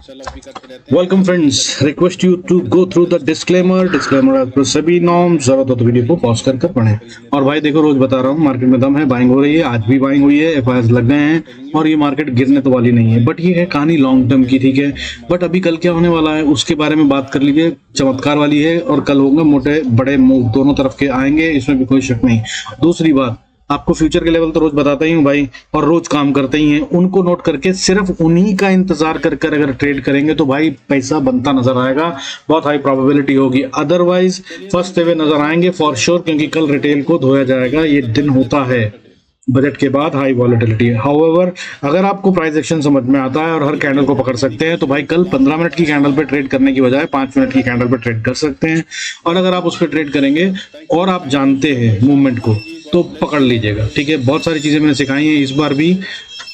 Welcome friends, request you to go through the disclaimer as per सभी norms. जरूरत हो तो वीडियो को पॉज कर पढ़ें। और भाई देखो, रोज बता रहा हूँ मार्केट में दम है, बाइंग हो रही है। आज भी बाइंग हुई है, एफआईआर लग गए हैं और ये मार्केट गिरने तो वाली नहीं है। बट ये है कहानी लॉन्ग टर्म की, ठीक है। बट अभी कल क्या होने वाला है उसके बारे में बात कर लीजिए। चमत्कार वाली है और कल होंगे मोटे बड़े मूव, दोनों तरफ के आएंगे, इसमें भी कोई शक नहीं। दूसरी बात, आपको फ्यूचर के लेवल तो रोज बताता ही हूँ भाई, और रोज काम करते ही हैं। उनको नोट करके सिर्फ उन्हीं का इंतजार कर कर अगर ट्रेड करेंगे तो भाई पैसा बनता नजर आएगा, बहुत हाई प्रोबेबिलिटी होगी। अदरवाइज फंसते हुए नजर आएंगे फॉर श्योर, क्योंकि कल रिटेल को धोया जाएगा। ये दिन होता है बजट के बाद हाई वॉलेटिलिटी। हाउएवर, अगर आपको प्राइस एक्शन समझ में आता है और हर कैंडल को पकड़ सकते हैं तो भाई कल 15 मिनट की कैंडल पे ट्रेड करने की बजाय 5 मिनट की कैंडल पे ट्रेड कर सकते हैं। और अगर आप उस पर ट्रेड करेंगे और आप जानते हैं मूवमेंट को तो पकड़ लीजिएगा, ठीक है। बहुत सारी चीजें मैंने सिखाई हैं इस बार भी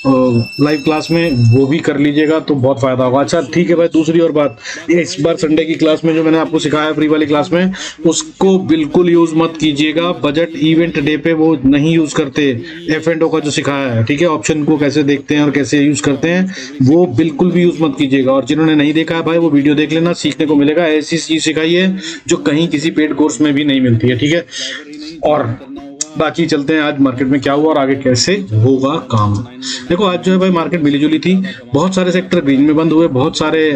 लाइव क्लास में, वो भी कर लीजिएगा तो बहुत फायदा होगा। अच्छा ठीक है भाई, दूसरी और बात, इस बार संडे की क्लास में जो मैंने आपको सिखाया फ्री वाली क्लास में, उसको बिल्कुल यूज मत कीजिएगा। बजट इवेंट डे पे वो नहीं यूज करते। F&O का जो सिखाया है, ठीक है, ऑप्शन को कैसे देखते हैं और कैसे यूज करते हैं, वो बिल्कुल भी यूज मत कीजिएगा। और जिन्होंने नहीं देखा है भाई, वो वीडियो देख लेना, सीखने को मिलेगा। ऐसी चीज सिखाई है जो कहीं किसी पेड कोर्स में भी नहीं मिलती है, ठीक है। और बाकी चलते हैं आज मार्केट में क्या हुआ और आगे कैसे होगा काम। देखो आज जो है भाई मार्केट मिली जुली थी, बहुत सारे सेक्टर ग्रीन में बंद हुए, बहुत सारे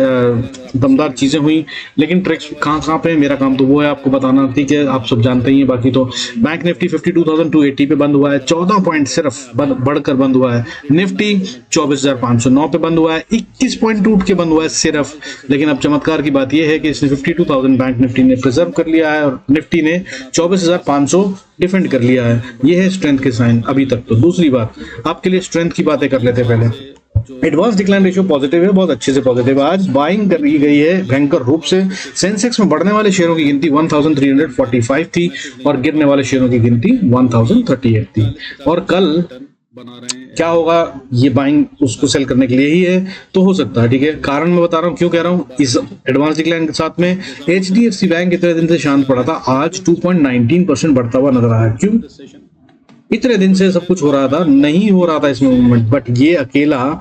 दमदार चीजें हुई। लेकिन ट्रिक्स कहाँ कहाँ पे, मेरा काम तो वो है आपको बताना, ठीक है, आप सब जानते ही हैं। बाकी तो बैंक निफ्टी 52,280 पे बंद हुआ है, 14 पॉइंट सिर्फ बढ़कर बंद हुआ है। निफ्टी 24,509 पे बंद हुआ है, 21 पॉइंट टूट के बंद हुआ है सिर्फ। लेकिन अब चमत्कार की बात यह है कि इसने 52,000 बैंक निफ्टी ने प्रिजर्व कर लिया है और निफ्टी ने 24,500 डिफेंड कर लिया है। ये है स्ट्रेंथ के साइन अभी तक तो। दूसरी बात, आपके लिए स्ट्रेंथ की बातें कर लेते हैं पहले। एडवांस डिक्लाइन रेशियो पॉजिटिव है, बहुत अच्छे से पॉजिटिव है। आज बाइंग करी गई है भयंकर रूप से। सेंसेक्स में बढ़ने वाले शेयरों की गिनती 1345 थी और गिरने वाले शेयरों की गिनती 1038 थी। और कल क्या होगा, ये बाइंग उसको सेल करने के लिए ही है तो हो सकता है, ठीक है। कारण मैं बता रहा हूँ, क्यों कह रहा हूँ। इस एडवांस डिक्लाइन के साथ में HDFC बैंक इतने दिन से शांत पड़ा था, आज 2.19% बढ़ता हुआ नजर आया। क्यों? इतने दिन से सब कुछ हो रहा था, नहीं हो रहा था इसमें मूवमेंट, बट ये अकेला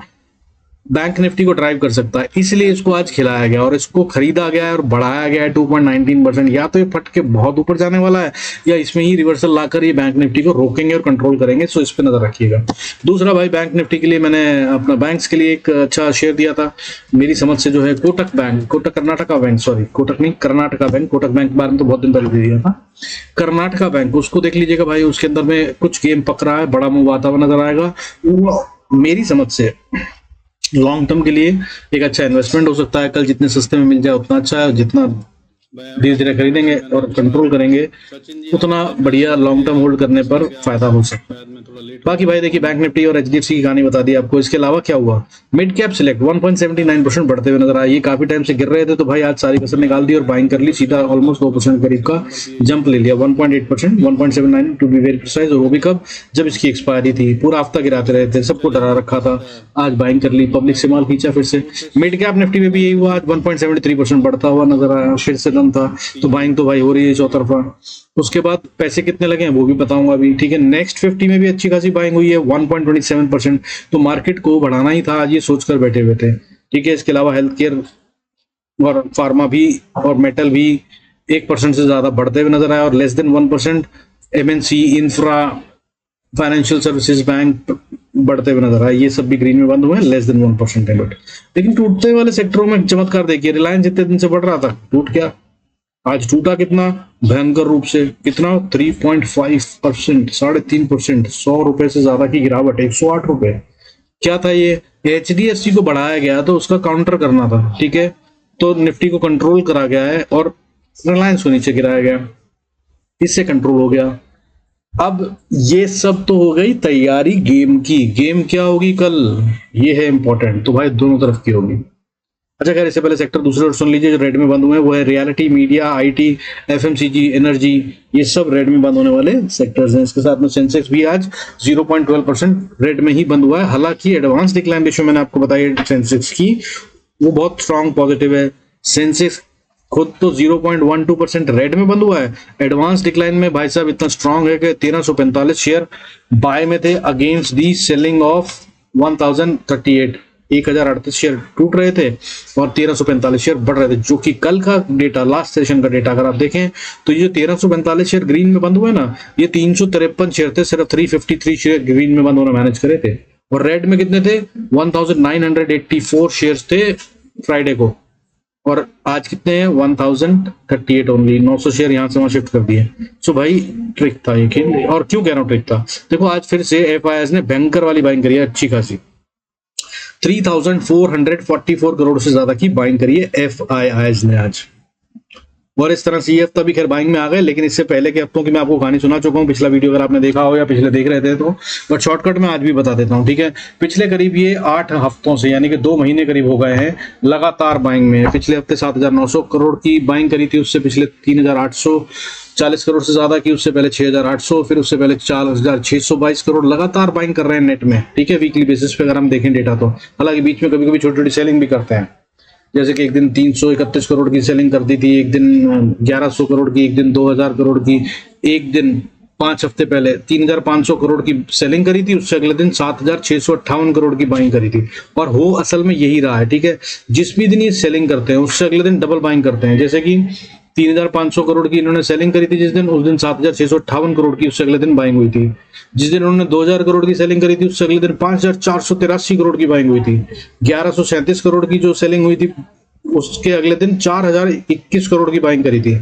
बैंक निफ्टी को ड्राइव कर सकता है, इसलिए इसको आज खिलाया गया और इसको खरीदा गया है और बढ़ाया गया है 2.19%। या तो ये फट के बहुत ऊपर जाने वाला है या इसमें ही रिवर्सल लाकर ये बैंक निफ्टी को रोकेंगे और कंट्रोल करेंगे। सो इस पे नजर रखिएगा। दूसरा भाई, बैंक निफ्टी के लिए मैंने अपना बैंक्स के लिए एक अच्छा शेयर दिया था मेरी समझ से, जो है Kotak bank, Kotak Karnataka bank, sorry Kotak नहीं कर्नाटका बैंक, कोटक बैंक के बारे में तो बहुत दिन पहले दे दिया था। कर्नाटका बैंक, उसको देख लीजिएगा भाई, उसके अंदर में कुछ गेम पक रहा है, बड़ा मूव आता हुआ नजर आएगा। मेरी समझ से लॉन्ग टर्म के लिए एक अच्छा इन्वेस्टमेंट हो सकता है। कल जितने सस्ते में मिल जाए उतना अच्छा है, जितना धीरे धीरे खरीदेंगे और कंट्रोल करेंगे उतना बढ़िया लॉन्ग टर्म होल्ड करने पर फायदा हो सकता है। बाकी भाई देखिए, बैंक निफ्टी और HDFC की कहानी बता दी आपको। इसके अलावा क्या हुआ, मिड कैप सिलेक्ट 1.79% बढ़ते हुए नजर आया। ये काफी टाइम से गिर रहे थे तो भाई आज सारी कसर निकाल दी और बाइंग कर ली, सीधा ऑलमोस्ट 2% करीब का जंप ले लिया, 1.8%, 1.79 टू बी वेरी प्रिसाइज। और वो भी कब, जब इसकी एक्सपायरी थी। पूरा हफ्ता गिराते रहे थे, सबको डरा रखा था, आज बाइंग कर ली, पब्लिक से माल खींचा फिर से। मिड कैप निफ्टी में भी यही हुआ, आज 1.73% बढ़ता हुआ नजर आया, फिर से दम था तो बाइंग तो भाई हो रही है चौतरफा। उसके बाद पैसे कितने लगे हैं वो भी बताऊंगा अभी, ठीक है। नेक्स्ट 50 में भी अच्छी खासी बाइंग हुई है, 1.27%। तो मार्केट को बढ़ाना ही था आज, ये सोचकर बैठे हुए थे, ठीक है। इसके अलावा हेल्थ केयर और फार्मा भी और मेटल भी 1% से ज्यादा बढ़ते हुए नजर आया और less than 1% MNC, infra, financial services bank बढ़ते हुए नजर आए। ये सब भी ग्रीन में बंद हुए हैं, लेस देन 1% है। बट लेकिन टूटते वाले सेक्टरों में चमत्कार देखिए, रिलायंस जितने दिन से बढ़ रहा था टूट गया, आज टूटा कितना भयंकर रूप से, कितना 3.5%, 3.5%, 100 रुपए से ज्यादा की गिरावट, 108 रुपए। क्या था ये, HDFC को बढ़ाया गया तो उसका काउंटर करना था, ठीक है, तो निफ्टी को कंट्रोल करा गया है और रिलायंस को नीचे गिराया गया, इससे कंट्रोल हो गया। अब ये सब तो हो गई तैयारी गेम की। गेम क्या होगी कल, ये है इंपॉर्टेंट, तो भाई दोनों तरफ की होगी। अच्छा खैर, इससे पहले सेक्टर दूसरे और सुन लीजिए जो रेड में बंद हुए हैं, वो है reality, media, IT, FMCG, energy, ये सब रेड में बंद होने वाले सेक्टर्स हैं। इसके साथ में सेंसेक्स भी आज 0.12% रेड में ही बंद हुआ है। हालांकि एडवांस डिक्लाइन रेशियो मैंने आपको बताया सेंसेक्स की, वो बहुत स्ट्रॉन्ग पॉजिटिव है। सेंसेक्स खुद तो 0.12% रेड में बंद हुआ है, एडवांस डिक्लाइन में भाई साहब इतना स्ट्रॉन्ग है कि 1345 शेयर बाय में थे against the selling of 1038। 1038 share टूट रहे थे और 1345 शेयर बढ़ रहे थे, जो कि कल का डेटा, लास्ट सेशन का डेटा अगर आप देखें तो ये जो 1345 शेयर ग्रीन में बंद हुए ना, ये 353 शेयर थे, सिर्फ 353 शेयर ग्रीन में बंद होना मैनेज करे थे। और रेड में कितने थे? 1984 शेयर्स थे फ्राइडे को, और आज कितने हैं? 1038 ओनली। 900 शेयर यहाँ से वहां शिफ्ट कर दिए। सो भाई ट्रिक था ये खेल। और क्यों कह रहा हूँ ट्रिक था? देखो आज फिर से एफआईआईज ने भयंकर वाली बाइंग करी है, अच्छी खासी 3444 करोड़ से ज्यादा की बाइंग करी है एफआईआईज ने आज। और इस तरह से ये हफ्ता भी खैर बाइंग में आ गए, लेकिन इससे पहले के हफ्तों की मैं आपको कहानी सुना चुका हूँ, पिछला वीडियो अगर आपने देखा हो या पिछले देख रहे थे तो, बट शॉर्टकट में आज भी बता देता हूँ, ठीक है। पिछले करीब ये 8 हफ्तों से, यानी कि 2 महीने करीब हो गए हैं लगातार बाइंग में। पिछले हफ्ते 7900 करोड़ की बाइंग करी थी, उससे पिछले 3840 करोड़ से ज्यादा की, उससे पहले 6800, फिर उससे पहले 4622 करोड़ लगातार बाइंग कर रहे हैं नेट में, ठीक है, वीकली बेसिस पे अगर हम देखें डेटा तो। हालांकि बीच में कभी कभी छोटी छोटी सेलिंग भी करते हैं, जैसे कि एक दिन 331 करोड़ की सेलिंग कर दी थी, एक दिन 1100 करोड़ की, एक दिन 2000 करोड़ की, एक दिन 5 हफ्ते पहले 3500 करोड़ की सेलिंग करी थी, उससे अगले दिन 7658 करोड़ की बाइंग करी थी। और हो असल में यही रहा है, ठीक है। जिस भी दिन ये सेलिंग करते हैं उससे अगले दिन डबल बाइंग करते हैं। जैसे कि 3500 करोड़ की इन्होंने सेलिंग करी थी जिस दिन, उस दिन 7658 करोड़ की उससे अगले दिन बाइंग हुई थी। जिस दिन उन्होंने 2000 करोड़ की सेलिंग करी थी उससे अगले दिन 5483 करोड़ की बाइंग हुई थी। 1137 करोड़ की जो सेलिंग हुई थी उसके अगले दिन 4021 करोड़ की बाइंग करी थी,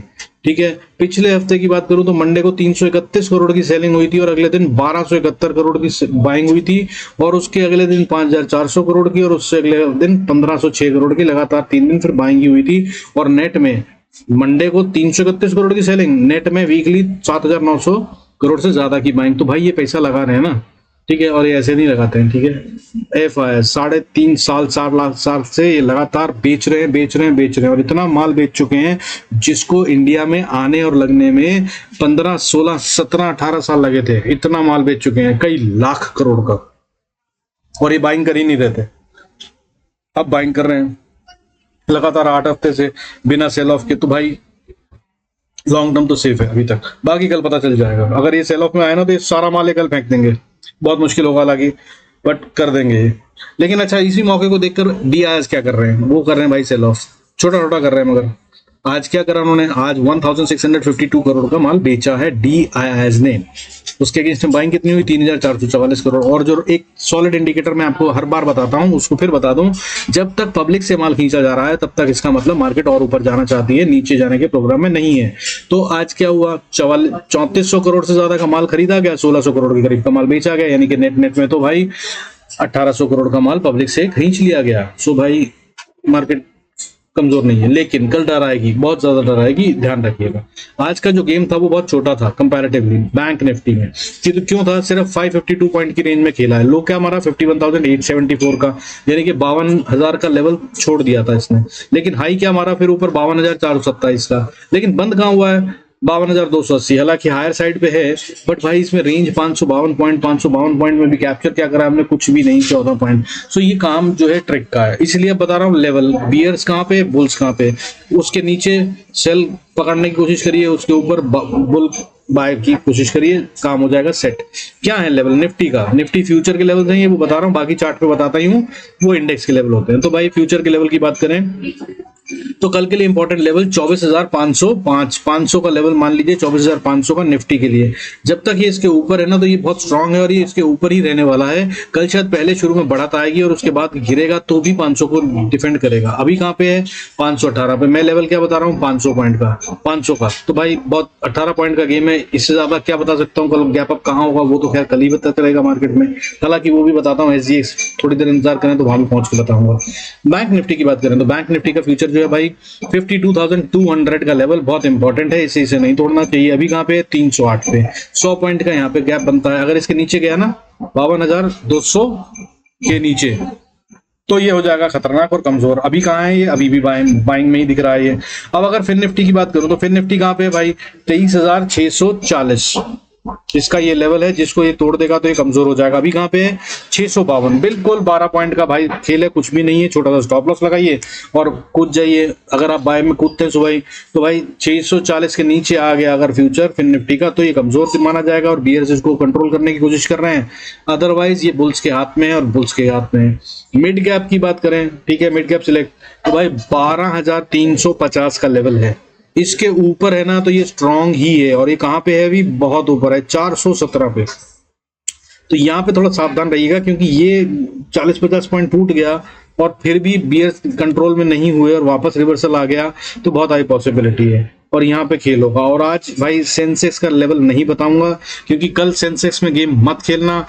ठीक है। पिछले हफ्ते की बात करूं तो मंडे को 331 करोड़ की सेलिंग हुई थी और अगले दिन 1271 करोड़ की बाइंग हुई थी, और उसके अगले दिन 5400 करोड़ की, और उससे अगले दिन 1506 करोड़ की, लगातार 3 दिन फिर बाइंग हुई थी। और नेट में मंडे को 331 करोड़ की सेलिंग, नेट में वीकली 7900 करोड़ से ज्यादा की बाइंग। तो भाई ये पैसा लगा रहे हैं ना, ठीक है, और ये ऐसे नहीं लगाते हैं, ठीक है। एफआईआई 3.5 साल से ये लगातार बेच रहे हैं, और इतना माल बेच चुके हैं जिसको इंडिया में आने और लगने में 15, 16, 17, 18 साल लगे थे। इतना माल बेच चुके हैं, कई लाख करोड़ का, और ये बाइंग कर ही नहीं रहे थे, अब बाइंग कर रहे हैं लगातार 8 हफ्ते से बिना सेल ऑफ के। तो भाई लॉन्ग टर्म तो सेफ है अभी तक, बाकी कल पता चल जाएगा। अगर ये सेल ऑफ में आए ना तो ये सारा माल कल फेंक देंगे, बहुत मुश्किल होगा हालांकि, बट कर देंगे ये। लेकिन अच्छा, इसी मौके को देखकर डीआईएस क्या कर रहे हैं? वो कर रहे हैं भाई सेल ऑफ, छोटा छोटा कर रहे हैं। मगर आज क्या करा उन्होंने? आज 1652 करोड़ का माल बेचा है डीआईएस ने। उसके अगेंस्ट में बाइंग कितनी हुई? 3444 करोड़। और जो एक सॉलिड इंडिकेटर मैं आपको हर बार बताता हूं, उसको फिर बता दूं, जब तक पब्लिक से माल खींचा जा रहा है तब तक इसका मतलब मार्केट और ऊपर जाना चाहती है, नीचे जाने के प्रोग्राम में नहीं है। तो आज क्या हुआ? 3400 करोड़ से ज्यादा का माल खरीदा गया, 1600 करोड़ के करीब का माल बेचा गया, यानी कि नेट में तो भाई 1800 करोड़ का माल पब्लिक से खींच लिया गया। सो भाई मार्केट कमजोर नहीं है, लेकिन कल डर आएगी, बहुत ज्यादा डर आएगी, ध्यान रखिएगा। आज का जो गेम था वो बहुत छोटा था कंपैरेटिवली बैंक निफ्टी में। क्यों था? सिर्फ 552 पॉइंट की रेंज में खेला है। लो क्या मारा? 51,874 का, यानी कि 52,000 का लेवल छोड़ दिया था इसने। लेकिन हाई क्या मारा फिर ऊपर? 52,427 का। लेकिन बंद कहां हुआ है? 52,280। हालांकि हायर साइड पे है, बट भाई इसमें रेंज 552 पॉइंट में भी कैप्चर क्या करा हमने? कुछ भी नहीं, 14 पॉइंट। सो ये काम जो है ट्रिक का है, इसलिए बता रहा हूँ लेवल, बियर्स कहाँ पे, बुल्स कहाँ पे। उसके नीचे सेल पकड़ने की कोशिश करिए, उसके ऊपर बुल बाय की कोशिश करिए, काम हो जाएगा सेट। क्या है लेवल निफ्टी का? निफ्टी फ्यूचर के लेवल नहीं है, वो बता रहा हूँ, बाकी चार्ट पे बताता ही हूँ, वो इंडेक्स के लेवल होते हैं। तो भाई फ्यूचर के लेवल की बात करें तो कल के लिए इंपॉर्टेंट लेवल 24,505 का लेवल मान लीजिए, 24,500 का निफ्टी के लिए। जब तक ये इसके ऊपर है ना तो ये बहुत स्ट्रांग है और ये इसके ऊपर ही रहने वाला है। कल शायद पहले शुरू में बढ़त आएगी और उसके बाद गिरेगा तो भी 500 को डिफेंड करेगा। अभी कहाँ पे है? 518 पे। मैं लेवल क्या बता रहा हूँ? 500 पॉइंट का, 500 का। तो भाई बहुत 18 पॉइंट का गेम है, इससे ज्यादा क्या बता सकता हूँ? कल गैप अप कहाँ होगा वो तो खैर कल ही पता चलेगा मार्केट में। हालांकि वो भी बताता हूँ एसजीएक्स, थोड़ी देर इंतजार करें तो वहां भी पहुंच के बताऊंगा। बैंक निफ्टी की बात करें तो बैंक निफ्टी का फ्यूचर जो है भाई 52,200 का लेवल बहुत इंपॉर्टेंट है, इसे नहीं तोड़ना चाहिए। अभी कहाँ पे? 308 पे। 100 पॉइंट का यहाँ पे गैप बनता है। अगर इसके नीचे गया ना 52,200 के नीचे तो ये हो जाएगा खतरनाक और कमजोर। अभी कहाँ है ये? अभी भी बाइंग में ही दिख रहा है ये। अब अगर फिर निफ्टी की बात करूं तो फिर निफ्टी कहाँ पे है भाई? 23,640। इसका ये लेवल है, जिसको ये तोड़ देगा तो ये कमजोर हो जाएगा। अभी कहाँ पे है 652, बिल्कुल 12 पॉइंट का भाई खेल है, कुछ भी नहीं है। छोटा सा स्टॉप लॉस लगाइए और कूद जाइए। अगर आप बाय में कूदते हैं सुबह तो भाई 640 के नीचे आ गया अगर फ्यूचर फिर निफ्टी का, तो ये कमजोर माना जाएगा और बियर्स इसको कंट्रोल करने की कोशिश कर रहे हैं। अदरवाइज ये बुल्स के हाथ में है और बुल्स के हाथ में है। मिड गैप की बात करें, ठीक है, मिड गैप सिलेक्ट, तो भाई 12,350 का लेवल है। इसके ऊपर है ना तो ये स्ट्रांग ही है, और ये कहां पे है अभी, बहुत ऊपर है 417 पे। तो यहाँ पे थोड़ा सावधान रहिएगा, क्योंकि ये 40-50 पॉइंट टूट गया और फिर भी बियर कंट्रोल में नहीं हुए और वापस रिवर्सल आ गया तो बहुत हाई पॉसिबिलिटी है और यहाँ पे खेल होगा। और आज भाई सेंसेक्स का लेवल नहीं बताऊंगा, क्योंकि कल सेंसेक्स में गेम मत खेलना,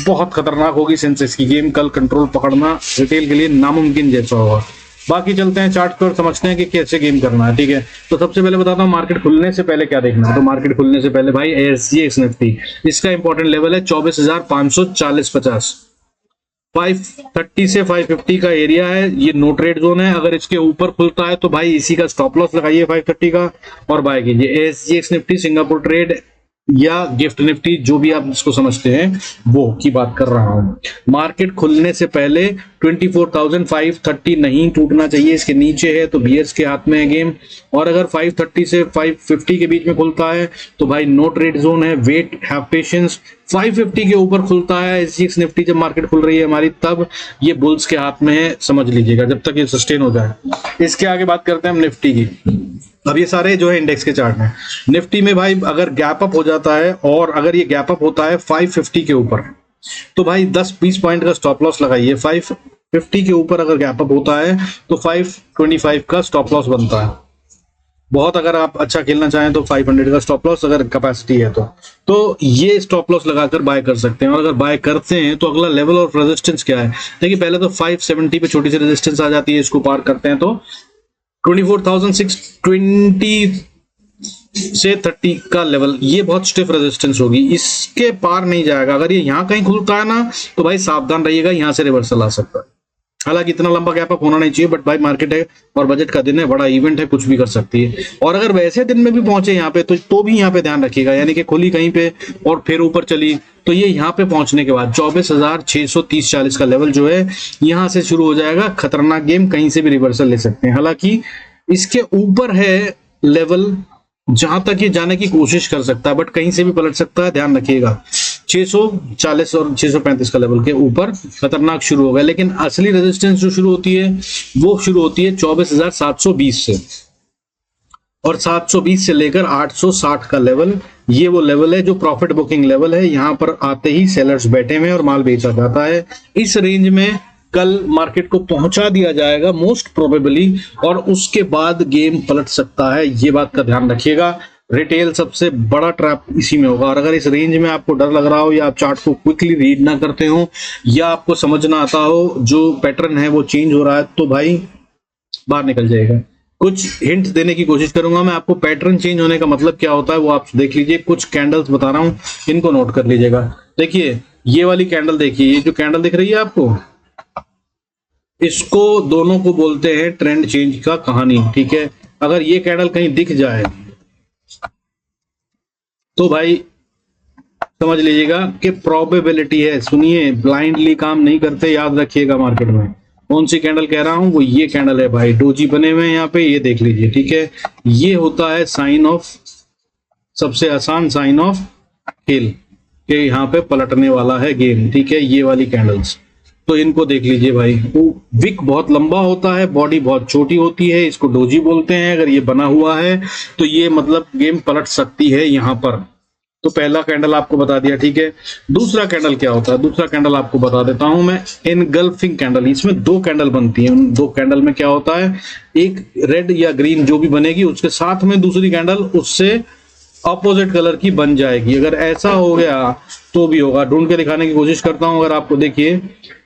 बहुत खतरनाक होगी सेंसेक्स की गेम। कल कंट्रोल पकड़ना रिटेल के लिए नामुमकिन जैसा होगा। बाकी चलते हैं चार्ट पर, समझते हैं कि कैसे गेम करना है, ठीक है। तो सबसे पहले बताता हूँ मार्केट खुलने से पहले क्या देखना है। तो मार्केट खुलने से पहले भाई एसजीएक्स निफ्टी, इसका इंपॉर्टेंट लेवल है 24,540-50। 530 से 550 का एरिया है, ये नो ट्रेड जोन है। अगर इसके ऊपर खुलता है तो भाई इसी का स्टॉप लॉस लगाइए 530 का और बाय कीजिए। एसजीएक्स निफ्टी सिंगापुर ट्रेड या गिफ्ट निफ्टी, जो भी आप इसको समझते हैं वो की बात कर रहा हूं। मार्केट खुलने से पहले 24,530 नहीं टूटना चाहिए, इसके नीचे है तो बियर्स के हाथ में है गेम। और अगर 530 से 550 के बीच में खुलता है तो भाई नो ट्रेड जोन है, वेट, हैव पेशेंस। 550 के ऊपर खुलता है एसजीएक्स निफ्टी जब मार्केट खुल रही है हमारी, तब ये बुल्स के हाथ में है, समझ लीजिएगा, जब तक ये सस्टेन हो जाए। इसके आगे बात करते हैं हम निफ्टी की। अब ये सारे जो है इंडेक्स के चार्ट हैं। निफ्टी में भाई अगर गैप अप हो जाता है, और अगर ये गैप अप होता है 550 के ऊपर, तो भाई 10-20 पॉइंट का स्टॉप लॉस लगाइए। 550 के ऊपर अगर गैप अप होता है तो 525 का स्टॉप लॉस बनता है। बहुत अगर आप अच्छा खेलना चाहें तो 500 का स्टॉप लॉस अगर कैपेसिटी है तो ये स्टॉप लॉस लगाकर बाय कर सकते हैं। और अगर बाय करते हैं तो अगला लेवल ऑफ रेजिस्टेंस क्या है, देखिए पहले तो 570 पे छोटी सी रेजिस्टेंस आ जाती है, इसको पार करते हैं तो 24,620 से 30 का लेवल, ये बहुत स्टिफ रेजिस्टेंस होगी, इसके पार नहीं जाएगा। अगर ये यहाँ कहीं खुलता है ना तो भाई सावधान रहिएगा, यहाँ से रिवर्सल आ सकता है। हालांकि इतना लंबा गैप अप होना नहीं चाहिए, बट भाई मार्केट है और बजट का दिन है, बड़ा इवेंट है, कुछ भी कर सकती है। और अगर वैसे दिन में भी पहुंचे यहाँ पे तो भी यहाँ पे ध्यान रखिएगा, यानी कि खुली कहीं पे और फिर ऊपर चली तो ये यहाँ पे पहुंचने के बाद 24,630-40 का लेवल जो है यहाँ से शुरू हो जाएगा खतरनाक गेम, कहीं से भी रिवर्सल ले सकते हैं। हालांकि इसके ऊपर है लेवल जहां तक ये जाने की कोशिश कर सकता है, बट कहीं से भी पलट सकता है, ध्यान रखिएगा। 640 और 635 का लेवल के ऊपर खतरनाक शुरू हो गया, लेकिन असली रेजिस्टेंस जो शुरू होती है वो शुरू होती है 24,720 से, और 720 से लेकर 860 का लेवल, ये वो लेवल है जो प्रॉफिट बुकिंग लेवल है। यहां पर आते ही सेलर्स बैठे हुए हैं और माल बेचा जाता है। इस रेंज में कल मार्केट को पहुंचा दिया जाएगा मोस्ट प्रोबेबली, और उसके बाद गेम पलट सकता है, ये बात का ध्यान रखिएगा। रिटेल सबसे बड़ा ट्रैप इसी में होगा। और अगर इस रेंज में आपको डर लग रहा हो, या आप चार्ट को क्विकली रीड ना करते हो, या आपको समझ ना आता हो जो पैटर्न है वो चेंज हो रहा है, तो भाई बाहर निकल जाएगा। कुछ हिंट देने की कोशिश करूंगा मैं आपको, पैटर्न चेंज होने का मतलब क्या होता है वो आप देख लीजिए। कुछ कैंडल्स बता रहा हूं, इनको नोट कर लीजिएगा। देखिए ये वाली कैंडल देखिए, ये जो कैंडल दिख रही है आपको, इसको दोनों को बोलते हैं ट्रेंड चेंज का कहानी, ठीक है। अगर ये कैंडल कहीं दिख जाए तो भाई समझ लीजिएगा कि प्रोबेबिलिटी है। सुनिए, ब्लाइंडली काम नहीं करते, याद रखिएगा। मार्केट में कौन सी कैंडल कह रहा हूं, वो ये कैंडल है भाई, डोजी बने हुए हैं यहाँ पे, ये देख लीजिए, ठीक है। ये होता है साइन ऑफ, सबसे आसान साइन ऑफ खेल कि यहाँ पे पलटने वाला है गेम, ठीक है। ये वाली कैंडल्स, तो इनको देख लीजिए भाई, वो विक बहुत लंबा होता है, बॉडी बहुत छोटी होती है, इसको डोजी बोलते हैं। अगर ये बना हुआ है तो ये मतलब गेम पलट सकती है यहाँ पर। तो पहला कैंडल आपको बता दिया, ठीक है। दूसरा कैंडल क्या होता है, दूसरा कैंडल आपको बता देता हूं मैं, एनगल्फिंग कैंडल। इसमें दो कैंडल बनती हैं। उन दो कैंडल में क्या होता है, एक रेड या ग्रीन जो भी बनेगी, उसके साथ में दूसरी कैंडल उससे ऑपोजिट कलर की बन जाएगी। अगर ऐसा हो गया तो भी होगा, ढूंढ के दिखाने की कोशिश करता हूं, अगर आपको देखिए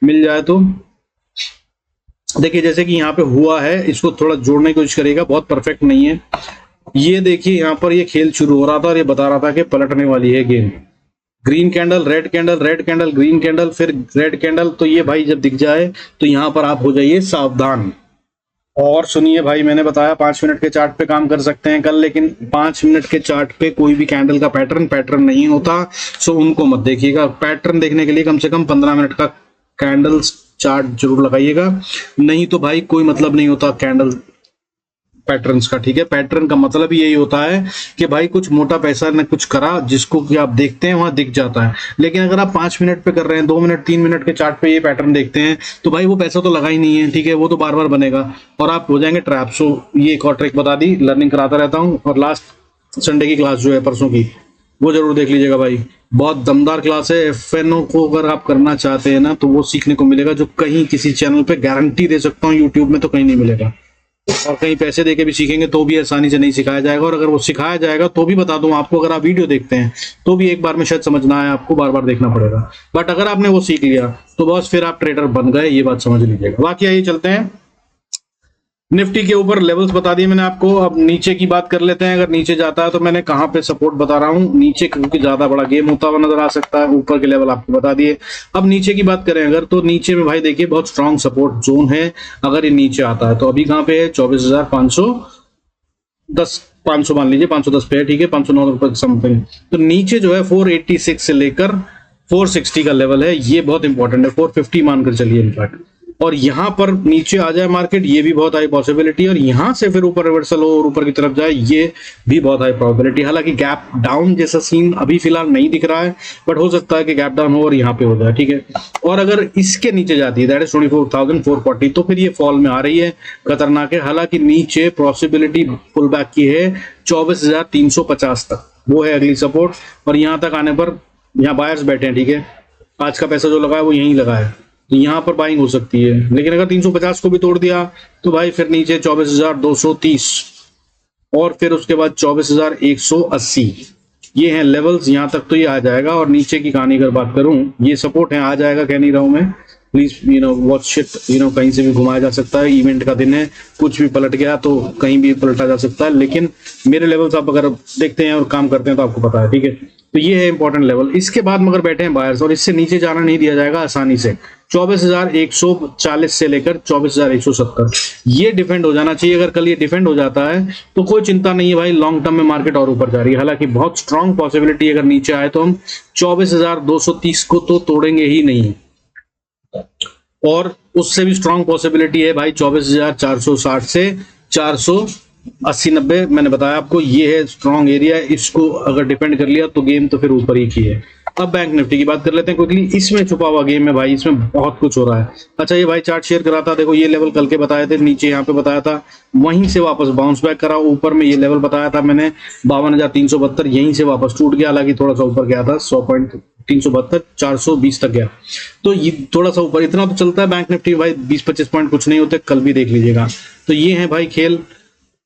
मिल जाए तो। देखिए जैसे कि यहाँ पे हुआ है, इसको थोड़ा जोड़ने की कोशिश करिएगा, बहुत परफेक्ट नहीं है। ये देखिए यहाँ पर ये खेल शुरू हो रहा था और ये बता रहा था कि पलटने वाली है game. Green candle, red candle, red candle, green candle, फिर रेड कैंडल। तो ये भाई जब दिख जाए तो यहाँ पर आप हो जाइए सावधान। और सुनिए भाई, मैंने बताया 5 मिनट के चार्ट पे काम कर सकते हैं कल, लेकिन 5 मिनट के चार्ट पे कोई भी कैंडल का पैटर्न नहीं होता, सो उनको मत देखिएगा। पैटर्न देखने के लिए कम से कम 15 मिनट का कैंडल चार्ट जरूर लगाइएगा, नहीं तो भाई कोई मतलब नहीं होता कैंडल पैटर्न्स का, ठीक है। पैटर्न का मतलब ही यही होता है कि भाई कुछ मोटा पैसा ने कुछ करा जिसको कि आप देखते हैं वहां दिख जाता है, लेकिन अगर आप 5 मिनट पे कर रहे हैं, 2 मिनट 3 मिनट के चार्ट पे ये पैटर्न देखते हैं, तो भाई वो पैसा तो लगा ही नहीं है, ठीक है, वो तो बार बार बनेगा और आप हो जाएंगे ट्रैप। सो ये एक और ट्रिक बता दी, लर्निंग कराता रहता हूँ, और लास्ट संडे की क्लास जो है परसों की, वो जरूर देख लीजिएगा भाई, बहुत दमदार क्लास है। एफएनओ को अगर आप करना चाहते हैं ना, तो वो सीखने को मिलेगा जो कहीं किसी चैनल पे गारंटी दे सकता हूँ, यूट्यूब में तो कहीं नहीं मिलेगा, और कहीं पैसे देके भी सीखेंगे तो भी आसानी से नहीं सिखाया जाएगा, और अगर वो सिखाया जाएगा तो भी बता दूं आपको, अगर आप वीडियो देखते हैं तो भी एक बार में शायद समझ ना आए, आपको बार बार देखना पड़ेगा। बट अगर आपने वो सीख लिया तो बस फिर आप ट्रेडर बन गए, ये बात समझ लीजिएगा। बाकी आइए चलते हैं निफ्टी के ऊपर लेवल्स बता दिए मैंने आपको। अब नीचे की बात कर लेते हैं। अगर नीचे जाता है तो मैंने कहां पे सपोर्ट बता रहा हूं, नीचे क्योंकि ज्यादा बड़ा गेम होता हुआ नजर आ सकता है, ऊपर के लेवल आपको बता दिए। अब नीचे की बात करें अगर, तो नीचे में भाई देखिए बहुत स्ट्रांग सपोर्ट जोन है। अगर ये नीचे आता है तो अभी कहां पे है, 24,510, 500 मान लीजिए, 510 पे है, ठीक है, 509 रुपए समथिंग। तो नीचे जो है 486 से लेकर 460 का लेवल है, ये बहुत इंपॉर्टेंट है, 450 मानकर चलिए इनफैक्ट। और यहां पर नीचे आ जाए मार्केट, ये भी बहुत हाई पॉसिबिलिटी, और यहां से फिर ऊपर रिवर्सल हो और ऊपर की तरफ जाए, ये भी बहुत हाई प्रोबेबिलिटी। हालांकि गैप डाउन जैसा सीन अभी फिलहाल नहीं दिख रहा है, बट हो सकता है कि गैप डाउन हो और यहाँ पे हो जाए, ठीक है। और अगर इसके नीचे जाती है, दैट इज 24,440, तो फिर ये फॉल में आ रही है, खतरनाक है। हालांकि नीचे पॉसिबिलिटी पुल बैक की है 24,350 तक, वो है अगली सपोर्ट। और यहां तक आने पर यहाँ बायर्स बैठे हैं, ठीक है, आज का पैसा जो लगा है वो यहीं लगा है, तो यहां पर बाइंग हो सकती है। लेकिन अगर 350 को भी तोड़ दिया तो भाई फिर नीचे 24,230, और फिर उसके बाद 24,180, ये हैं लेवल्स, यहां तक तो ये आ जाएगा। और नीचे की कहानी अगर बात करूं, ये सपोर्ट है, आ जाएगा, कह नहीं रहा हूं मैं, प्लीज वॉच शिट, कहीं से भी घुमाया जा सकता है, इवेंट का दिन है, कुछ भी पलट गया तो कहीं भी पलटा जा सकता है, लेकिन मेरे लेवल्स आप अगर देखते हैं और काम करते हैं तो आपको पता है, ठीक है। तो ये है इंपॉर्टेंट लेवल। इसके बाद मगर बैठे हैं बायर्स, और इससे नीचे जाना नहीं दिया जाएगा आसानी से। 24,140 से लेकर 24,170, ये डिफेंड हो जाना चाहिए। अगर कल ये डिफेंड हो जाता है तो कोई चिंता नहीं है भाई, लॉन्ग टर्म में मार्केट और ऊपर जा रही है। हालांकि बहुत स्ट्रांग पॉसिबिलिटी अगर नीचे आए तो हम 24,230 को तो तोड़ेंगे ही नहीं, और उससे भी स्ट्रांग पॉसिबिलिटी है भाई 24,460 से 480-90, मैंने बताया आपको, ये है स्ट्रांग एरिया। इसको अगर डिपेंड कर लिया तो गेम तो फिर ऊपर ही की है। अब बैंक निफ्टी की बात कर लेते हैं क्विकली। इसमें छुपा हुआ गेम है भाई, इसमें बहुत कुछ हो रहा है। अच्छा ये भाई चार्ट शेयर करा था, देखो ये लेवल कल के बताए थे, नीचे यहाँ पे बताया था, वहीं से वापस बाउंस बैक करा। ऊपर में ये लेवल बताया था मैंने 52,372, यहीं से वापस टूट गया, हालांकि थोड़ा सा ऊपर गया था, 100.372, 420 तक गया, तो ये थोड़ा सा ऊपर, इतना तो चलता है बैंक निफ्टी भाई, 20-25 पॉइंट कुछ नहीं होते, कल भी देख लीजिएगा। तो ये है भाई खेल,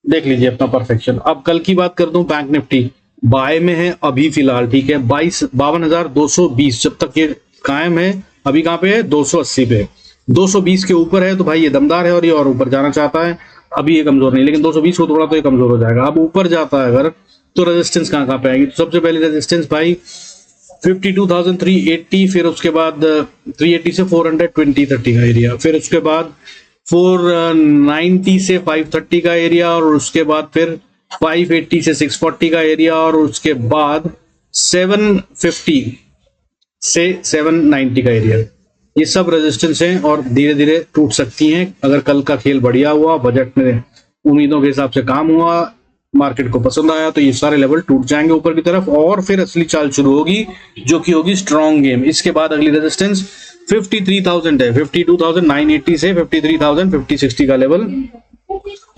देख लीजिए अपना परफेक्शन। अब कल की बात कर दूं, बैंक निफ्टी बाय में है अभी फिलहाल, ठीक है, 52,220, जब तक ये कायम है, अभी कहां पे है, 280 पे, 220 के ऊपर है तो भाई ये दमदार है, और ये और ऊपर जाना चाहता है। अभी ये कमजोर नहीं, लेकिन 220 को थोड़ा तो ये कमजोर हो जाएगा। अब ऊपर जाता है अगर, तो रेजिस्टेंस कहां पे आएगी, तो सबसे पहले रेजिस्टेंस भाई 52,380, फिर उसके बाद 380 से 420-30 का एरिया, फिर उसके बाद 490 से 530 का एरिया, और उसके बाद फिर 580 से 640 का एरिया, और उसके बाद 750 से 790 का एरिया। ये सब रेजिस्टेंस हैं और धीरे धीरे टूट सकती हैं। अगर कल का खेल बढ़िया हुआ, बजट में उम्मीदों के हिसाब से काम हुआ, मार्केट को पसंद आया, तो ये सारे लेवल टूट जाएंगे ऊपर की तरफ, और फिर असली चाल शुरू होगी जो कि होगी स्ट्रॉन्ग गेम। इसके बाद अगली रेजिस्टेंस 53,000 है, 52,980 से 53,000, 50-60 का लेवल,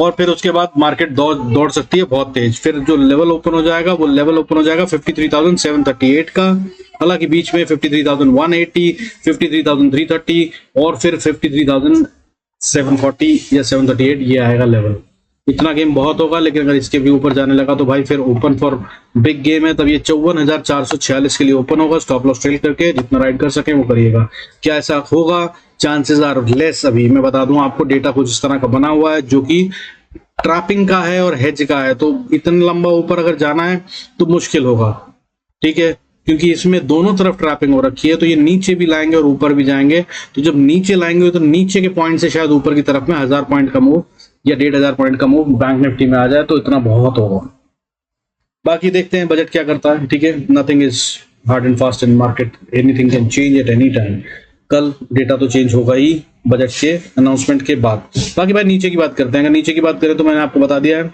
और फिर उसके बाद मार्केट दौड़ सकती है बहुत तेज। फिर जो लेवल ओपन हो जाएगा, वो लेवल ओपन हो जाएगा 53,738 का, हालांकि बीच में 53,180, 53,330, और फिर 53,740 या 738, ये आएगा लेवल। इतना गेम बहुत होगा, लेकिन अगर इसके भी ऊपर जाने लगा तो भाई फिर ओपन फॉर बिग गेम है। तब ये 54,446 के लिए ओपन होगा, स्टॉप लॉस ट्रेल करके जितना राइड कर सके वो करिएगा। क्या ऐसा होगा, चांसेस आर लेस। अभी मैं बता दूं आपको, डेटा कुछ इस तरह का बना हुआ है जो कि ट्रैपिंग का है और हेज का है, तो इतना लंबा ऊपर अगर जाना है तो मुश्किल होगा, ठीक है, क्योंकि इसमें दोनों तरफ ट्रैपिंग हो रखी है। तो ये नीचे भी लाएंगे और ऊपर भी जाएंगे, तो जब नीचे लाएंगे तो नीचे के पॉइंट से शायद ऊपर की तरफ में 1000 पॉइंट का मूव या 1,500 पॉइंट का मूव बैंक निफ्टी में आ जाए तो इतना बहुत होगा। बाकी देखते हैं बजट क्या करता है। ठीक है, nothing is hard and fast in market, anything can change at any time. कल डेटा तो चेंज होगा ही बजट के अनाउंसमेंट के बाद। बाकी भाई नीचे की बात करते हैं। अगर नीचे की बात करें तो मैंने आपको बता दिया है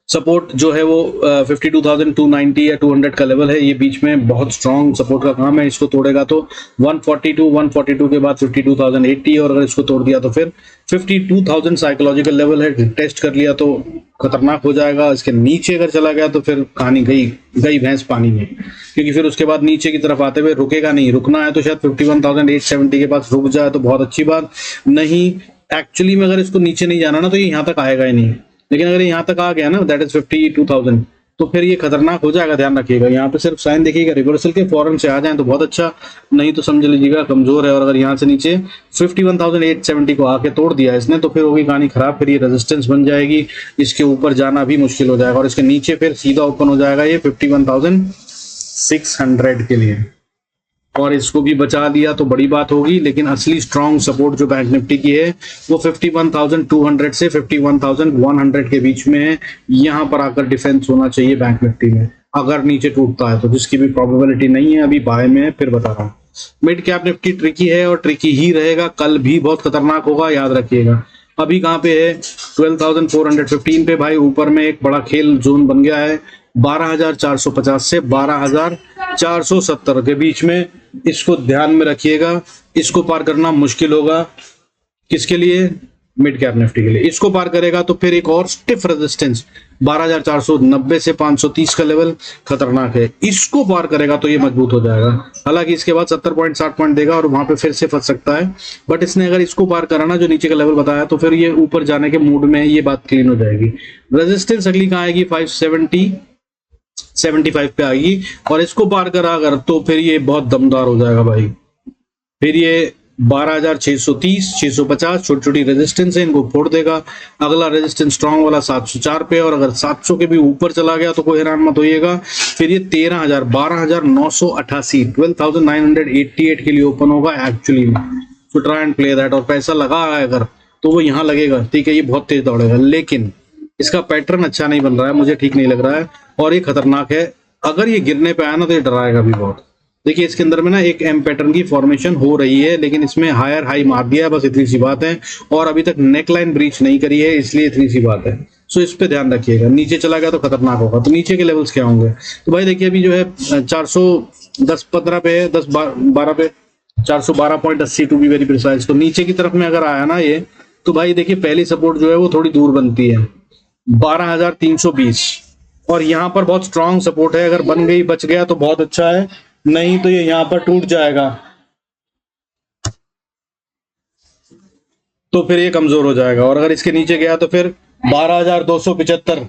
सपोर्ट जो है वो 52,290 या 200 का लेवल है। ये बीच में बहुत स्ट्रॉन्ग सपोर्ट का काम है। इसको तोड़ेगा तो 142 के बाद 52,080 और अगर इसको तोड़ दिया तो फिर 52,000 साइकोलॉजिकल लेवल है। टेस्ट कर लिया तो खतरनाक हो जाएगा। इसके नीचे अगर चला गया तो फिर कहानी गई भैंस पानी में, क्योंकि फिर उसके बाद नीचे की तरफ आते हुए रुकेगा नहीं। रुकना है तो शायद 51,870 के पास रुक जाए तो बहुत अच्छी बात। नहीं, एक्चुअली में अगर इसको नीचे नहीं जाना ना तो ये यहाँ तक आएगा ही नहीं, लेकिन अगर यहाँ तक आ गया ना दैट इज 52,000 तो फिर ये खतरनाक हो जाएगा। ध्यान रखिएगा, यहाँ पे सिर्फ साइन देखिएगा रिवर्सल के, फौरन से आ जाए तो बहुत अच्छा, नहीं तो समझ लीजिएगा कमजोर है। और अगर यहाँ से नीचे 51,870 को आके तोड़ दिया इसने तो फिर होगी कहानी खराब। फिर ये रेजिस्टेंस बन जाएगी, इसके ऊपर जाना भी मुश्किल हो जाएगा और इसके नीचे फिर सीधा ओपन हो जाएगा ये 51,600 के लिए। और इसको भी बचा दिया तो बड़ी बात होगी, लेकिन असली स्ट्रॉन्ग सपोर्ट जो बैंक निफ्टी की है वो 51,200 से 51,100 के बीच में है। यहां पर आकर डिफेंस होना चाहिए बैंक निफ्टी में। अगर नीचे टूटता है तो, जिसकी भी प्रोबेबिलिटी नहीं है, अभी बाय में है, फिर बता रहा हूँ। मिड कैप निफ्टी ट्रिकी है और ट्रिकी ही रहेगा, कल भी बहुत खतरनाक होगा, याद रखिएगा। अभी कहाँ पे है 12,415 पे भाई, ऊपर में एक बड़ा खेल जोन बन गया है 12,450 से 12,470 के बीच में। इसको ध्यान में रखिएगा, इसको पार करना मुश्किल होगा। किसके लिए? मिड कैप निफ्टी के लिए। इसको पार करेगा तो फिर एक और स्टिफ रेजिस्टेंस 12,490 से 530 का लेवल खतरनाक है। इसको पार करेगा तो ये मजबूत हो जाएगा। हालांकि इसके बाद 70 पॉइंट 60 पॉइंट देगा और वहां पे फिर से फंस सकता है, बट इसने अगर इसको पार कराना जो नीचे का लेवल बताया तो फिर ये ऊपर जाने के मूड में है, ये बात क्लीन हो जाएगी। रेजिस्टेंस अगली कहाँ आएगी? 575 पे आएगी और इसको पार करा अगर तो फिर ये बहुत दमदार हो जाएगा भाई। फिर ये 12,630 650 छोटी छोटी रेजिस्टेंस है, इनको फोड़ देगा। अगला रेजिस्टेंस स्ट्रॉन्ग वाला 704 पे, और अगर 700 के भी ऊपर चला गया तो कोई हैरान मत होइएगा। फिर ये 12,988 12,988 के लिए ओपन होगा एक्चुअली में। तो ट्राई एंड प्ले दैट। और पैसा लगा है अगर तो वो यहाँ लगेगा, ठीक है, ये बहुत तेज दौड़ेगा, लेकिन इसका पैटर्न अच्छा नहीं बन रहा है, मुझे ठीक नहीं लग रहा है और ये खतरनाक है। अगर ये गिरने पे आया ना तो ये डराएगा भी बहुत। देखिए इसके अंदर में ना एक एम पैटर्न की फॉर्मेशन हो रही है, लेकिन इसमें हायर हाई मार दिया है, बस इतनी सी बात है। और अभी तक नेकलाइन ब्रीच नहीं करी है, इसलिए इतनी सी बात है। सो इस पे ध्यान रखिएगा। नीचे चला गया तो खतरनाक होगा। तो नीचे के लेवल्स क्या होंगे? तो भाई देखिए अभी जो है 410-15 पे है, 10-12 पे 412.80 टू बी वेरी प्रिसाइज। तो नीचे की तरफ में अगर आया ना ये, तो भाई देखिए पहली सपोर्ट जो है वो थोड़ी दूर बनती है 12,320 और यहाँ पर बहुत स्ट्रॉन्ग सपोर्ट है। अगर बन गई, बच गया तो बहुत अच्छा है, नहीं तो ये यहाँ पर टूट जाएगा तो फिर ये कमजोर हो जाएगा। और अगर इसके नीचे गया तो फिर 12,275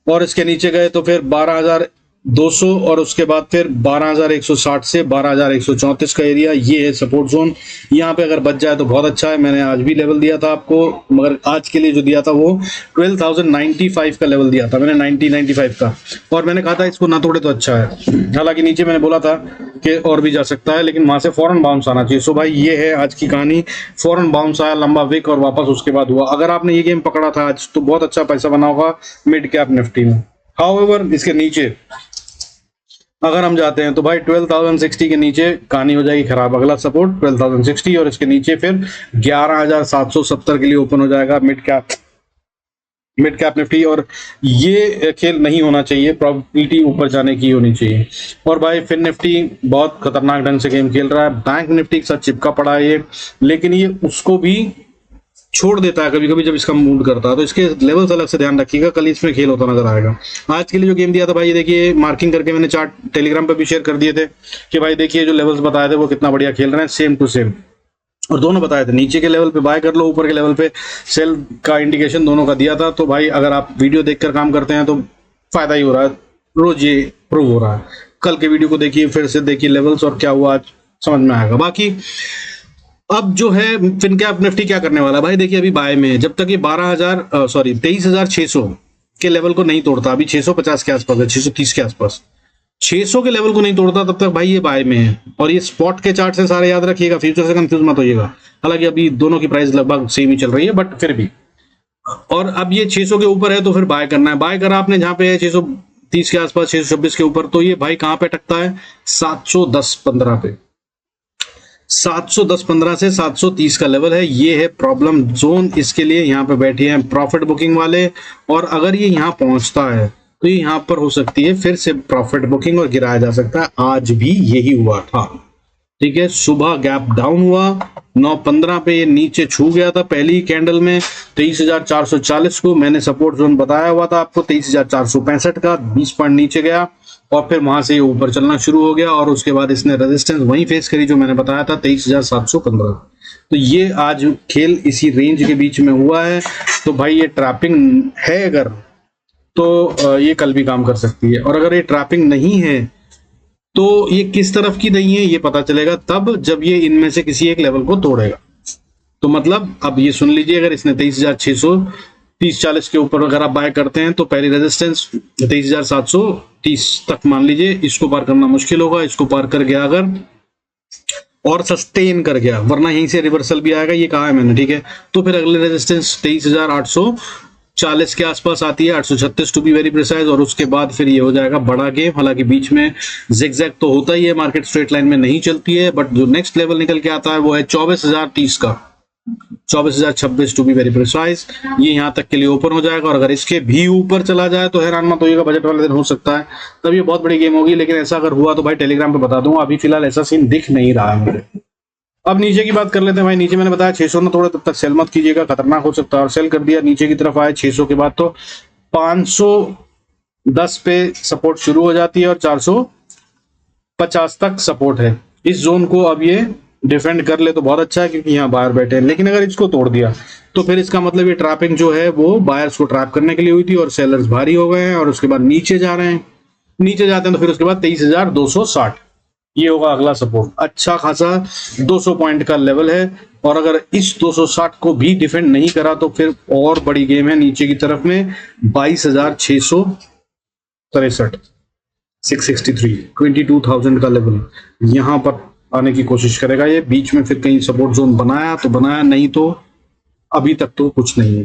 और इसके नीचे गए तो फिर 12,200 और उसके बाद फिर 12,160 से 12,134 का एरिया, ये है सपोर्ट जोन। यहाँ पे अगर बच जाए तो बहुत अच्छा है। मैंने आज भी लेवल दिया था आपको, मगर आज के लिए जो दिया था वो 12,095 का लेवल दिया था मैंने, 90-95 का, और मैंने कहा था इसको ना तोड़े तो अच्छा है। हालांकि नीचे मैंने बोला था कि और भी जा सकता है, लेकिन वहां से फौरन बाउंस आना चाहिए। सो भाई ये है आज की कहानी, फौरन बाउंस आया, लंबा विक और वापस उसके बाद हुआ। अगर आपने ये गेम पकड़ा था आज तो बहुत अच्छा पैसा बना होगा मिड कैप निफ्टी में। हाउएवर इसके नीचे अगर हम जाते हैं तो भाई 12,060 के नीचे कहानी हो जाएगी खराब। अगला सपोर्ट 12,060 और इसके नीचे फिर 11,770 के लिए ओपन हो जाएगा मिड कैप निफ्टी। और ये खेल नहीं होना चाहिए, प्रोबेबिलिटी ऊपर जाने की होनी चाहिए। और भाई फिन निफ्टी बहुत खतरनाक ढंग से गेम खेल रहा है। बैंक निफ्टी के साथ चिपका पड़ा है ये, लेकिन ये उसको भी छोड़ देता है कभी कभी जब इसका मूड करता है। तो इसके लेवल्स अलग से ध्यान रखिएगा, कल इसमें खेल होता नजर आएगा। आज के लिए जो गेम दिया था भाई, ये देखिए मार्किंग करके मैंने चार्ट टेलीग्राम पे भी शेयर कर दिए थे कि भाई देखिए जो लेवल्स बताए थे वो कितना बढ़िया खेल रहे हैं, सेम टू सेम। और दोनों बताए थे, नीचे के लेवल पे बाय कर लो, ऊपर के लेवल पे सेल का इंडिकेशन दोनों का दिया था। तो भाई अगर आप वीडियो देखकर काम करते हैं तो फायदा ही हो रहा है, रोज ये प्रूव हो रहा है। कल के वीडियो को देखिए, फिर से देखिए लेवल्स और क्या हुआ आज समझ में आएगा। बाकी अब जो है फिनकैप निफ्टी क्या करने वाला है भाई, देखिए अभी बाय में है। जब तक ये 23,600 के लेवल को नहीं तोड़ता, अभी 650 के आसपास है, 630 के आसपास, 600 के लेवल को नहीं तोड़ता तब तक भाई ये बाय में है। और ये स्पॉट के चार्ट से सारे याद रखिएगा, फ्यूचर से कंफ्यूज मत होइएगा। हालांकि अभी दोनों की प्राइस लगभग सेम ही चल रही है, बट फिर भी और अब ये 600 के ऊपर है तो फिर बाय करना है। बाय करा आपने जहां पे है 630 के आसपास, 626 के ऊपर, तो ये भाई कहां पे अटकता है? 710-15 पे। 710-15 से 730 का लेवल है, ये है प्रॉब्लम जोन। इसके लिए यहाँ पे बैठे हैं प्रॉफिट बुकिंग वाले, और अगर ये यहाँ पहुंचता है तो ये यहाँ पर हो सकती है फिर से प्रॉफिट बुकिंग और गिराया जा सकता है। आज भी यही हुआ था, ठीक है। सुबह गैप डाउन हुआ 9:15 पे, ये नीचे छू गया था पहली कैंडल में 23,440 को। मैंने सपोर्ट जोन बताया हुआ था आपको 23,465 का, 20 पॉइंट नीचे गया और फिर वहां से ये ऊपर चलना शुरू हो गया, और उसके बाद इसने रेजिस्टेंस वहीं फेस करी जो मैंने बताया था 23,715। तो ये आज खेल इसी रेंज के बीच में हुआ है। तो भाई ये ट्रैपिंग है अगर, तो ये कल भी काम कर सकती है, और अगर ये ट्रैपिंग नहीं है तो ये किस तरफ की नहीं है ये पता चलेगा तब जब ये इनमें से किसी एक लेवल को तोड़ेगा। तो मतलब अब ये सुन लीजिए, अगर इसने 23,630-40 के ऊपर अगर आप बाय करते हैं तो पहली रेजिस्टेंस 23,730 तक मान लीजिए, इसको पार करना मुश्किल होगा। इसको पार कर गया अगर और सस्टेन कर गया, वरना यहीं से रिवर्सल भी आएगा, ये कहा है मैंने, ठीक है। तो फिर अगले रेजिस्टेंस 23,840 के आसपास आती है, 836 टू बी वेरी प्रिसाइज, और उसके बाद फिर ये हो जाएगा बड़ा गेम। हालांकि बीच में जिगजैग तो होता ही है, मार्केट स्ट्रेट लाइन में नहीं चलती है, बट जो नेक्स्ट लेवल निकल के आता है वो है 24,030 का, 24,026 टू बी वेरी प्रिसाइज। ये यहाँ तक के लिए ओपन हो जाएगा, और अगर इसके भी ऊपर चला जाए तो हैरान मत होइएगा, बजट वाले दिन हो सकता है, तब ये बहुत बड़ी गेम होगी। लेकिन ऐसा अगर हुआ तो भाई टेलीग्राम पे बता दूंगा, अभी फिलहाल ऐसा सीन दिख नहीं रहा है मुझे। अब नीचे की बात कर लेते हैं भाई। नीचे मैंने बताया 600 ना तोड़े तब तक सेल मत कीजिएगा, खतरनाक हो सकता है, और सेल कर दिया नीचे की तरफ आए 600 के बाद तो 510 पे सपोर्ट शुरू हो जाती है, और 450 तक सपोर्ट है। इस जोन को अब ये डिफेंड कर ले तो बहुत अच्छा है, क्योंकि यहाँ बायर बैठे हैं। लेकिन अगर इसको तोड़ दिया तो फिर इसका मतलब ये ट्रैपिंग जो है वो बायर्स को ट्रैप करने के लिए हुई थी, और सेलर्स भारी हो गए हैं, और उसके बाद नीचे जा रहे हैं। नीचे जाते हैं तो फिर उसके बाद 23,260 ये होगा अगला सपोर्ट, अच्छा खासा 200 पॉइंट का लेवल है। और अगर इस 260 को भी डिफेंड नहीं करा तो फिर और बड़ी गेम है नीचे की तरफ में 22,663, 663, 22,000 का लेवल, यहां पर आने की कोशिश करेगा ये। बीच में फिर कहीं सपोर्ट जोन बनाया तो बनाया, नहीं तो अभी तक तो कुछ नहीं है।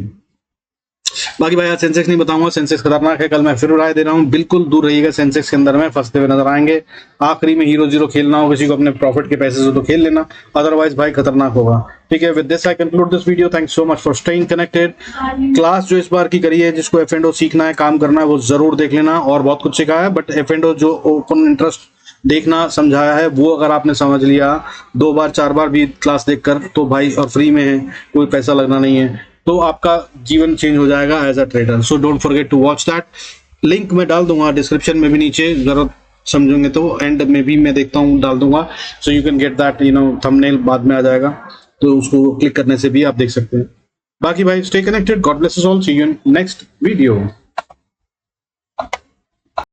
बाकी भाई आज सेंसेक्स नहीं बताऊंगा, सेंसेक्स खतरनाक है, कल मैं फिर राय दे रहा हूं, बिल्कुल दूर रहिएगा सेंसेक्स के अंदर में, फंसते हुए नजर आएंगे। आखिरी में हीरो जीरो खेलना हो, किसी को अपने प्रॉफिट के पैसे से तो खेल लेना, अदरवाइज भाई खतरनाक होगा, ठीक है। With this I conclude this video, thanks so much for staying connected. Class जो इस बार की करी है, जिसको F&O सीखना है, काम करना है, वो जरूर देख लेना, और बहुत कुछ सिखाया है। बट F&O जो ओपन इंटरेस्ट देखना समझाया है वो अगर आपने समझ लिया 2 बार 4 बार भी क्लास देखकर, तो भाई, और फ्री में है, कोई पैसा लगना नहीं है, तो आपका जीवन चेंज हो जाएगा as a trader. So don't forget to watch that. Link मैं डाल दूंगा डिस्क्रिप्शन में भी नीचे, जरूरत समझोगे तो एंड में भी मैं देखता हूँ डाल दूंगा, so you can get that, thumbnail बाद में आ जाएगा, तो उसको क्लिक करने से भी आप देख सकते हैं। बाकी भाई stay connected, God bless us all, see you in next video.